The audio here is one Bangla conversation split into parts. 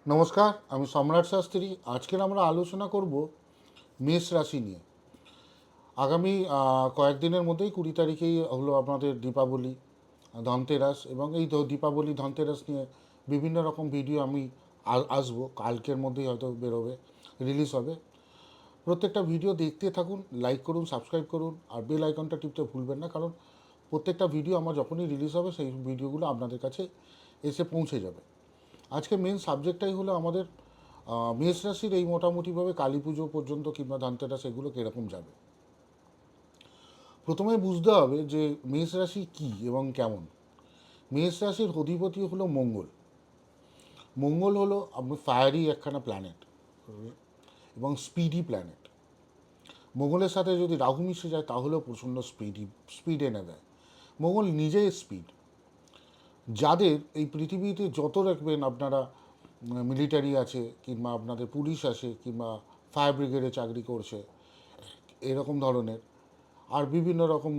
নমস্কার, আমি সম্রাট শাস্ত্রী। আজকের আমরা আলোচনা করব মেষ রাশি নিয়ে। আগামী কয়েকদিনের মধ্যেই 20 তারিখেই হলো আপনাদের দীপাবলি, ধনতেরাস, এবং এই দীপাবলি ধনতেরাস নিয়ে বিভিন্ন রকম ভিডিও আমি আসবো। কালকের মধ্যেই হয়তো বেরোবে, রিলিজ হবে। প্রত্যেকটা ভিডিও দেখতে থাকুন, লাইক করুন, সাবস্ক্রাইব করুন, আর বেল আইকনটা টিপতে ভুলবেন না, কারণ প্রত্যেকটা ভিডিও আমার যখনই রিলিজ হবে সেই ভিডিওগুলো আপনাদের কাছে এসে পৌঁছে যাবে। আজকে মেন সাবজেক্টটাই হলো আমাদের মেষ রাশির এই মোটামুটিভাবে কালী পুজো পর্যন্ত কিংবা ধনতেরাস এগুলো কীরকম যাবে। প্রথমে বুঝতে হবে যে মেষ রাশি কী এবং কেমন। মেষ রাশির অধিপতি হলো মঙ্গল। মঙ্গল হলো আপনার ফায়ারি একখানা প্ল্যানেট এবং স্পিডি প্ল্যানেট। মঙ্গলের সাথে যদি রাহু মিশে যায় তাহলেও প্রচণ্ড স্পিড এনে দেয়। মঙ্গল নিজেই স্পিড। যাদের এই পৃথিবীতে যত রাখবেন আপনারা, মিলিটারি আছে কিংবা আপনাদের পুলিশ আছে কিংবা ফায়ার ব্রিগেডে চাকরি করছে এরকম ধরনের, আর বিভিন্ন রকম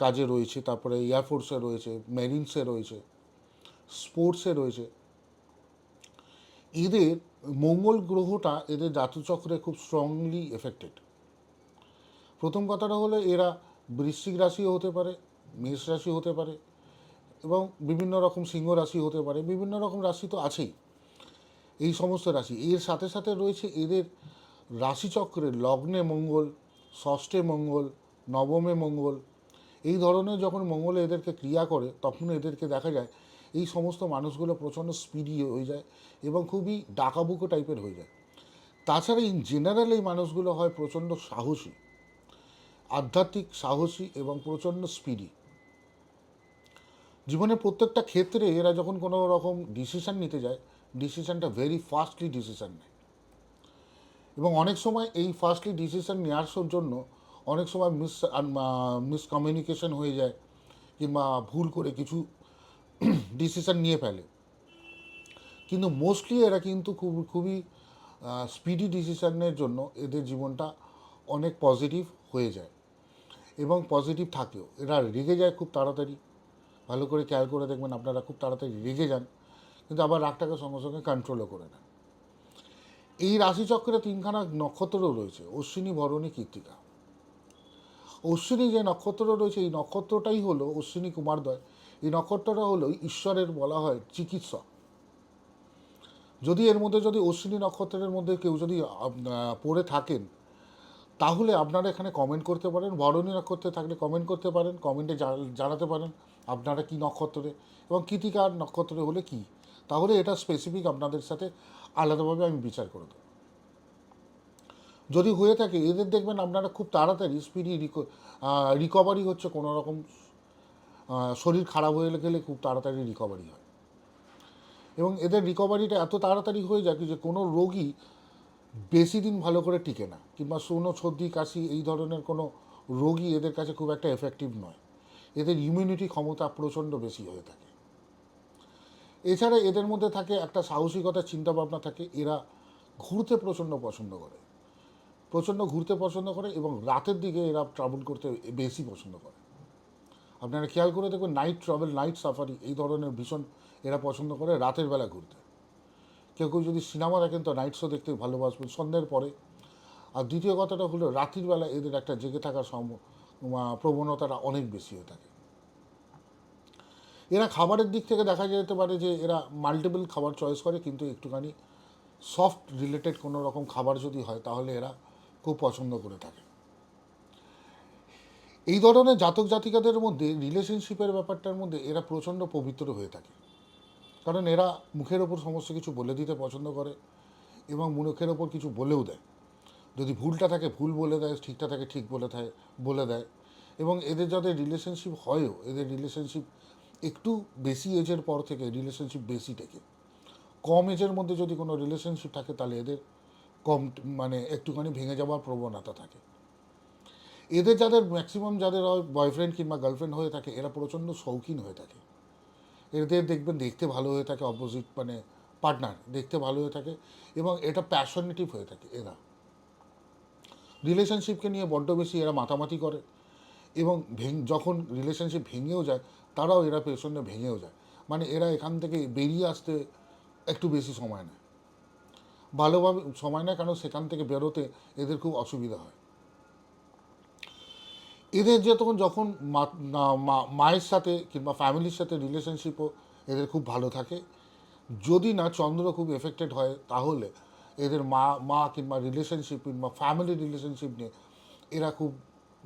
কাজে রয়েছে, তারপরে এয়ারফোর্সে রয়েছে, মেরিনসে রয়েছে, স্পোর্টসে রয়েছে, এদের মঙ্গল গ্রহটা এদের জাতচক্রে খুব স্ট্রংলি এফেক্টেড। প্রথম কথাটা হলো এরা বৃশ্চিক রাশিও হতে পারে, মেষ রাশি হতে পারে, এবং বিভিন্ন রকম সিংহ রাশি হতে পারে। বিভিন্ন রকম রাশি তো আছেই। এই সমস্ত রাশি এর সাথে সাথে রয়েছে এদের রাশিচক্রের লগ্নে মঙ্গল, ষষ্ঠে মঙ্গল, নবমে মঙ্গল। এই ধরনের যখন মঙ্গল এদেরকে ক্রিয়া করে তখন এদেরকে দেখা যায় এই সমস্ত মানুষগুলো প্রচণ্ড স্পিডি হয়ে যায় এবং খুবই ডাকাবুকো টাইপের হয়ে যায়। তাছাড়া ইন জেনারেল এই মানুষগুলো হয় প্রচণ্ড সাহসী, আধ্যাত্মিক, সাহসী এবং প্রচণ্ড স্পিডি। জীবনের প্রত্যেকটা ক্ষেত্রে এরা যখন কোনো রকম ডিসিশান নিতে যায়, ডিসিশানটা ভেরি ফাস্টলি ডিসিশান নেয়, এবং অনেক সময় এই ফার্স্টলি ডিসিশন নেওয়ার জন্য অনেক সময় মিসকমিউনিকেশন হয়ে যায় কিংবা ভুল করে কিছু ডিসিশন নিয়ে ফেলে। কিন্তু মোস্টলি এরা কিন্তু খুবই স্পিডি ডিসিশনের জন্য এদের জীবনটা অনেক পজিটিভ হয়ে যায় এবং পজিটিভ থাকেও। এরা রেগে যায় খুব তাড়াতাড়ি। ভালো করে খেয়াল করে দেখবেন আপনারা, খুব তাড়াতাড়ি রেগে যান, কিন্তু আবার রাগটাকে সঙ্গে সঙ্গে কন্ট্রোলও করে নেন। এই রাশিচক্রে তিনখানা নক্ষত্রও রয়েছে, অশ্বিনী, ভরণী, কৃত্তিকা। অশ্বিনী যে নক্ষত্র রয়েছে এই নক্ষত্রটাই হলো অশ্বিনী কুমারদ্বয়। এই নক্ষত্রটা হলো ঈশ্বরের বলা হয় চিকিৎসক। যদি এর মধ্যে যদি অশ্বিনী নক্ষত্রের মধ্যে কেউ যদি পড়ে থাকেন তাহলে আপনারা এখানে কমেন্ট করতে পারেন। ভরণী নক্ষত্রে থাকলে কমেন্ট করতে পারেন, কমেন্টে জানাতে পারেন আপনারা কি নক্ষত্রে, এবং কৃতিকার নক্ষত্রে হলে কি, তাহলে এটা স্পেসিফিক আপনাদের সাথে আলাদাভাবে আমি বিচার করে দেবো। যদি হয়ে থাকে এদের দেখবেন আপনারা খুব তাড়াতাড়ি স্পিডি রিকভারি হচ্ছে। কোনো রকম শরীর খারাপ হয়ে গেলে খুব তাড়াতাড়ি রিকভারি হয়, এবং এদের রিকভারিটা এত তাড়াতাড়ি হয়ে যায় যে কোনো রোগী বেশি দিন ভালো করে টিকে না, কিংবা সর্দি, সর্দি, কাশি এই ধরনের কোনো রোগী এদের কাছে খুব একটা এফেক্টিভ নয়। এদের ইমিউনিটি ক্ষমতা প্রচণ্ড বেশি হয়ে থাকে। এছাড়া এদের মধ্যে থাকে একটা সাহসিকতা, চিন্তাভাবনা থাকে। এরা ঘুরতে প্রচণ্ড পছন্দ করে, ঘুরতে পছন্দ করে, এবং রাতের দিকে এরা ট্রাভেল করতে বেশি পছন্দ করে। আপনারা খেয়াল করে দেখবেন নাইট ট্রাভেল, নাইট সাফারি এই ধরনের ভীষণ এরা পছন্দ করে রাতের বেলা ঘুরতে। কেউ কেউ যদি সিনেমা দেখেন তো নাইট শো দেখতে ভালোবাসবেন সন্ধ্যের পরে। আর দ্বিতীয় কথাটা হলো রাত্রির বেলা এদের একটা জেগে থাকার প্রবণতাটা অনেক বেশি হয়ে থাকে। এরা খাবারের দিক থেকে দেখা যেতে পারে যে এরা মাল্টিপল খাবার চয়েস করে, কিন্তু একটুখানি সফট রিলেটেড কোনো রকম খাবার যদি হয় তাহলে এরা খুব পছন্দ করে থাকে। এই ধরনের জাতক জাতিকাদের মধ্যে রিলেশনশিপের ব্যাপারটার মধ্যে এরা প্রচণ্ড পবিত্র হয়ে থাকে, কারণ এরা মুখের ওপর সমস্ত কিছু বলে দিতে পছন্দ করে এবং মুখের ওপর কিছু বলেও দেয়। যদি ভুলটা থাকে ভুল বলে দেয়, ঠিকটা থাকে ঠিক বলে দেয়। এবং এদের যাদের রিলেশনশিপ হয়ও, এদের রিলেশনশিপ একটু বেশি এজের পর থেকে রিলেশনশিপ বেশি টেকে। কম এজের মধ্যে যদি কোনো রিলেশনশিপ থাকে তাহলে এদের কম, একটুখানি ভেঙে যাওয়ার প্রবণতা থাকে। এদের যাদের ম্যাক্সিমাম যাদের বয়ফ্রেন্ড কিংবা গার্লফ্রেন্ড হয়ে থাকে এরা প্রচণ্ড শৌখিন হয়ে থাকে। এদের দেখবেন দেখতে ভালো হয়ে থাকে, অপোজিট পার্টনার দেখতে ভালো হয়ে থাকে, এবং এটা প্যাশনেটিভ হয়ে থাকে। এরা রিলেশনশিপকে নিয়ে বড্ড বেশি এরা মাতামাতি করে, এবং যখন রিলেশনশিপ ভেঙেও যায় তারাও এরা পেছনে ভেঙেও যায়। এরা এখান থেকে বেরিয়ে আসতে একটু বেশি সময় নেয়। ভালোভাবে সময় নেয়, কারণ সেখান থেকে বেরোতে এদের খুব অসুবিধা হয়। এদের যখন মায়ের সাথে কিংবা ফ্যামিলির সাথে রিলেশনশিপও এদের খুব ভালো থাকে। যদি না চন্দ্র খুব এফেক্টেড হয়, তাহলে এদের মা কিংবা রিলেশনশিপ কিংবা ফ্যামিলি রিলেশনশিপ নিয়ে এরা খুব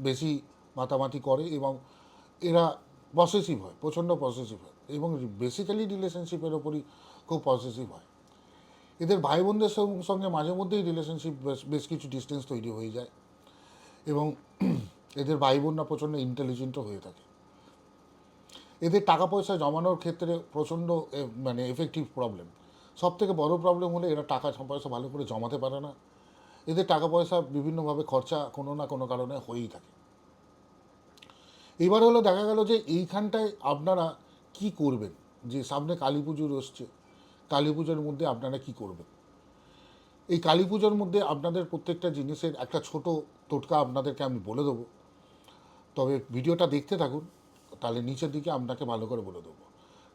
বেশি মাতামাতি করে, এবং এরা পসেসিভ হয়, প্রচণ্ড পসেসিভ হয়, এবং বেসিক্যালি রিলেশনশিপের ওপরই খুব পসেসিভ হয়। এদের ভাই বোনদের সঙ্গে মাঝে মধ্যেই রিলেশনশিপ বেশ কিছু ডিস্টেন্স তৈরি হয়ে যায়, এবং এদের ভাই বোনরা প্রচণ্ড ইন্টেলিজেন্টও হয়ে থাকে। এদের টাকা পয়সা জমানোর ক্ষেত্রে প্রচণ্ড মানে এফেক্টিভ প্রবলেম। সব থেকে বড় প্রবলেম হলে এরা টাকা পয়সা ভালো করে জমাতে পারে না। এদের টাকা পয়সা বিভিন্নভাবে খরচা কোনো না কোনো কারণে হয়েই থাকে। এবার হলো দেখা গেল যে এইখানটায় আপনারা কি করবেন, যে সামনে কালী পুজো আসছে, কালী পুজোর মধ্যে আপনারা কি করবেন। এই কালী পুজোর মধ্যে আপনাদের প্রত্যেকটা জিনিসের একটা ছোট টোটকা আপনাদেরকে আমি বলে দেবো, তবে ভিডিওটা দেখতে থাকুন, তাহলে নিচের দিকে আপনাকে ভালো করে বলে দেবো।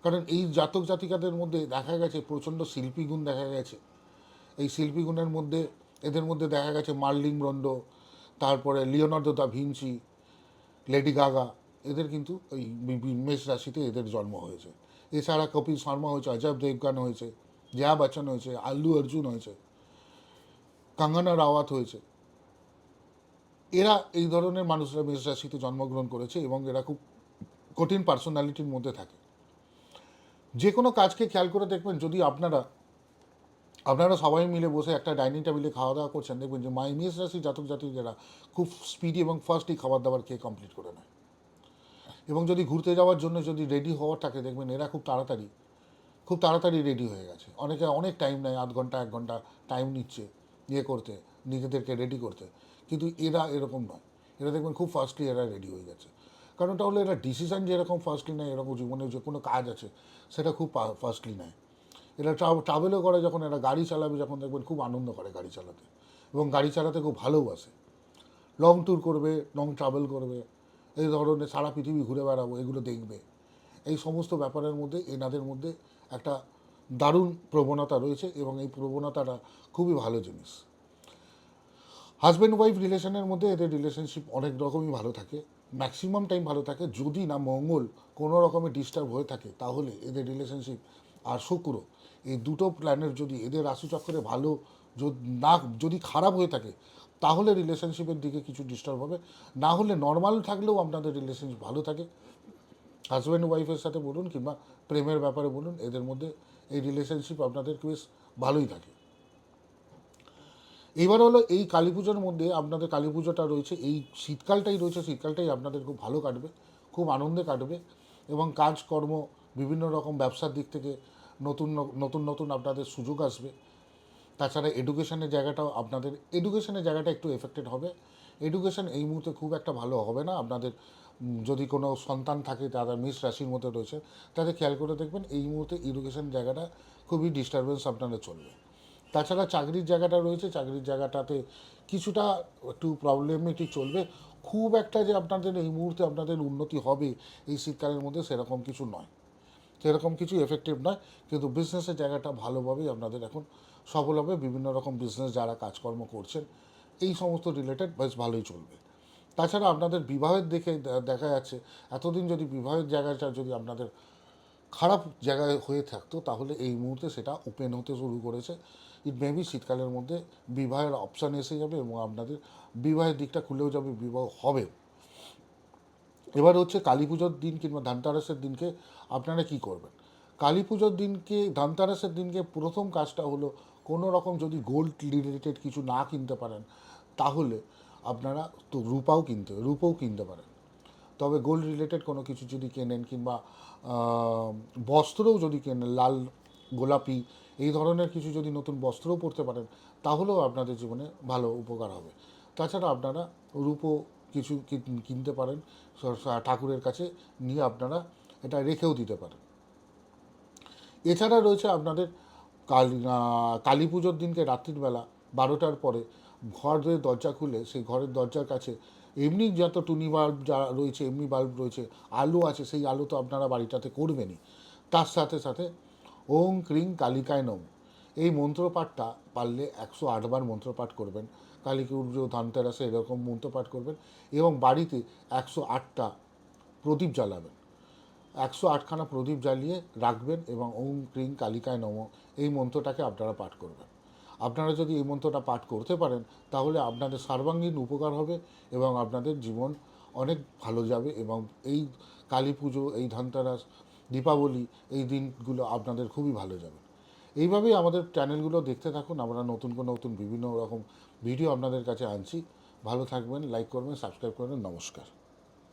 কারণ এই জাতক জাতিকাদের মধ্যে দেখা গেছে প্রচণ্ড শিল্পী গুণ দেখা গেছে। এই শিল্পী গুণের মধ্যে এদের মধ্যে দেখা গেছে মার্লিন ব্রন্ডো, তারপরে Leonardo da Vinci, lady Gaga, এদের কিন্তু ওই মেষ রাশিতে এদের জন্ম হয়েছে। এছাড়া কপিল শর্মা হয়েছে, অজয় দেবগান হয়েছে, জয়া বচ্চন হয়েছে, আল্লু অর্জুন হয়েছে, কঙ্গনা রাওয়াত হয়েছে। এরা এই ধরনের মানুষরা মেষ রাশিতে জন্মগ্রহণ করেছে, এবং এরা খুব কঠিন পার্সোনালিটির মধ্যে থাকে। যে কোনো কাজকে খেয়াল করে দেখবেন, যদি আপনারা সবাই মিলে বসে একটা ডাইনিং টেবিলে খাওয়া দাওয়া করছেন, দেখবেন যে মেষ রাশি জাতক জাতিকেরা খুব স্পিডি এবং ফাস্টলি খাবার দাবার খেয়ে কমপ্লিট করে নেয়। এবং যদি ঘুরতে যাওয়ার জন্য যদি রেডি হওয়ার থাকে, দেখবেন এরা খুব তাড়াতাড়ি রেডি হয়ে গেছে। অনেকে অনেক টাইম নেয়, আধ ঘন্টা 1 ঘন্টা টাইম নিচ্ছে করতে, নিজেদেরকে রেডি করতে। কিন্তু এরা এরকম নয়, এরা দেখবেন খুব ফাস্টলি এরা রেডি হয়ে গেছে। কারণটা হলো এরা ডিসিশান যেরকম ফাস্টলি নেয়, এরকম জীবনে যে কোনো কাজ আছে সেটা খুব ফাস্টলি নেয়। এরা ট্রাভেলও করে, যখন এরা গাড়ি চালাবে, যখন দেখবেন খুব আনন্দ করে গাড়ি চালাতে, এবং গাড়ি চালাতে খুব ভালোবাসে। লং ট্যুর করবে, লং ট্রাভেল করবে, এই ধরনের সারা পৃথিবী ঘুরে বেড়াবো, এগুলো দেখবে। এই সমস্ত ব্যাপারের মধ্যে এনাদের মধ্যে একটা দারুণ প্রবণতা রয়েছে, এবং এই প্রবণতাটা খুবই ভালো জিনিস। হাজব্যান্ড ওয়াইফ রিলেশনের মধ্যে এদের রিলেশনশিপ অনেক রকমই ভালো থাকে, ম্যাক্সিমাম টাইম ভালো থাকে। যদি না মঙ্গল কোনো রকমের ডিস্টার্ব হয়ে থাকে, তাহলে এদের রিলেশনশিপ আর শুক্র, এই দুটো প্ল্যানেট যদি এদের রাশিচক্রে ভালো না, যদি খারাপ হয়ে থাকে, তাহলে রিলেশনশিপের দিকে কিছু ডিস্টার্ব হবে। না হলে নর্মাল থাকলেও আপনাদের রিলেশনশিপ ভালো থাকে। হাজব্যান্ড ওয়াইফের সাথে বলুন কিংবা প্রেমের ব্যাপারে বলুন, এদের মধ্যে এই রিলেশনশিপ আপনাদের বেশ ভালোই থাকে। এইবার হলো এই কালী পুজোর মধ্যে আপনাদের কালী পুজোটা রয়েছে, এই শীতকালটাই রয়েছে, শীতকালটাই আপনাদের খুব ভালো কাটবে, খুব আনন্দে কাটবে, এবং কাজকর্ম বিভিন্ন রকম ব্যবসার দিক থেকে নতুন নতুন নতুন আপনাদের সুযোগ আসবে। তাছাড়া এডুকেশনের জায়গাটা একটু এফেক্টেড হবে। এডুকেশন এই মুহূর্তে খুব একটা ভালো হবে না আপনাদের। যদি কোনো সন্তান থাকে তারা মেষ রাশির মধ্যে রয়েছে, তাদের খেয়াল করে দেখবেন এই মুহূর্তে এডুকেশন জায়গাটা খুবই ডিস্টারবেন্স আপনাদের চলবে। তাছাড়া চাকরির জায়গাটা রয়েছে, চাকরির জায়গাটাতে কিছুটা একটু প্রবলেমেটিক চলবে। খুব একটা যে আপনাদের এই মুহূর্তে আপনাদের উন্নতি হবে এই শীতকালের মধ্যে, সেরকম কিছু নয়, সেরকম কিছু এফেক্টিভ নয়। কিন্তু বিজনেসের জায়গাটা ভালোভাবেই আপনাদের এখন সফল হবে। বিভিন্ন রকম বিজনেস যারা কাজকর্ম করছেন, এই সমস্ত রিলেটেড বেশ ভালোই চলবে। তাছাড়া আপনাদের বিবাহের দেখা যাচ্ছে, এতদিন যদি বিবাহের জায়গাটা যদি আপনাদের খারাপ জায়গায় হয়ে থাকতো, তাহলে এই মুহূর্তে সেটা ওপেন হতে শুরু করেছে। ইট মেবি শীতকালের মধ্যে বিবাহের অপশান এসে যাবে, এবং আপনাদের বিবাহের দিকটা খুলেও যাবে, বিবাহ হবে। এবার হচ্ছে কালী পুজোর দিন কিংবা ধানতেরাসের দিনকে আপনারা কি করবেন। কালী পুজোর দিনকে, ধানতেরাসের দিনকে প্রথম কাজটা হলো, কোনো রকম যদি গোল্ড রিলেটেড কিছু না কিনতে পারেন, তাহলে আপনারা তো রূপও কিনতে পারেন। তবে গোল্ড রিলেটেড কোনো কিছু যদি কেনেন, কিংবা বস্ত্রও যদি কেনেন, লাল গোলাপি এই ধরনের কিছু যদি নতুন বস্ত্রও পরতে পারেন, তাহলেও আপনাদের জীবনে ভালো উপকার হবে। তাছাড়া আপনারা রূপও কিছু কিনতে পারেন, ঠাকুরের কাছে নিয়ে আপনারা এটা রেখেও দিতে পারেন। এছাড়া রয়েছে আপনাদের কালী পুজোর দিনকে রাত্রিবেলা 12টার পরে ঘরের দরজা খুলে সেই ঘরের দরজার কাছে এমনি যত টুনি বাল্ব যা রয়েছে, এমনি বাল্ব রয়েছে, আলো আছে, সেই আলো তো আপনারা বাড়িটাতে করবেনই। তার সাথে সাথে ওং ক্রিং কালিকায় নম, এই মন্ত্রপাঠটা পারলে 108 বার মন্ত্রপাঠ করবেন। কালী পুজো, ধনতেরাসে এরকম মন্ত্রপাঠ করবেন এবং বাড়িতে 108টা প্রদীপ জ্বালাবেন। 108খানা প্রদীপ জ্বালিয়ে রাখবেন এবং ওম ক্রিং কালিকায় নমঃ এই মন্ত্রটাকে আপনারা পাঠ করবেন। আপনারা যদি এই মন্ত্রটা পাঠ করতে পারেন তাহলে আপনাদের সর্বাঙ্গীন উপকার হবে এবং আপনাদের জীবন অনেক ভালো যাবে এবং এই কালী পুজো, এই ধনতেরাস, দীপাবলি এই দিনগুলো আপনাদের খুবই ভালো যাবে। এইভাবেই আমাদের চ্যানেলগুলো দেখতে থাকুন। আমরা নতুন বিভিন্ন রকম ভিডিও আপনাদের কাছে আনছি। ভালো থাকবেন, লাইক করবেন, সাবস্ক্রাইব করবেন। নমস্কার।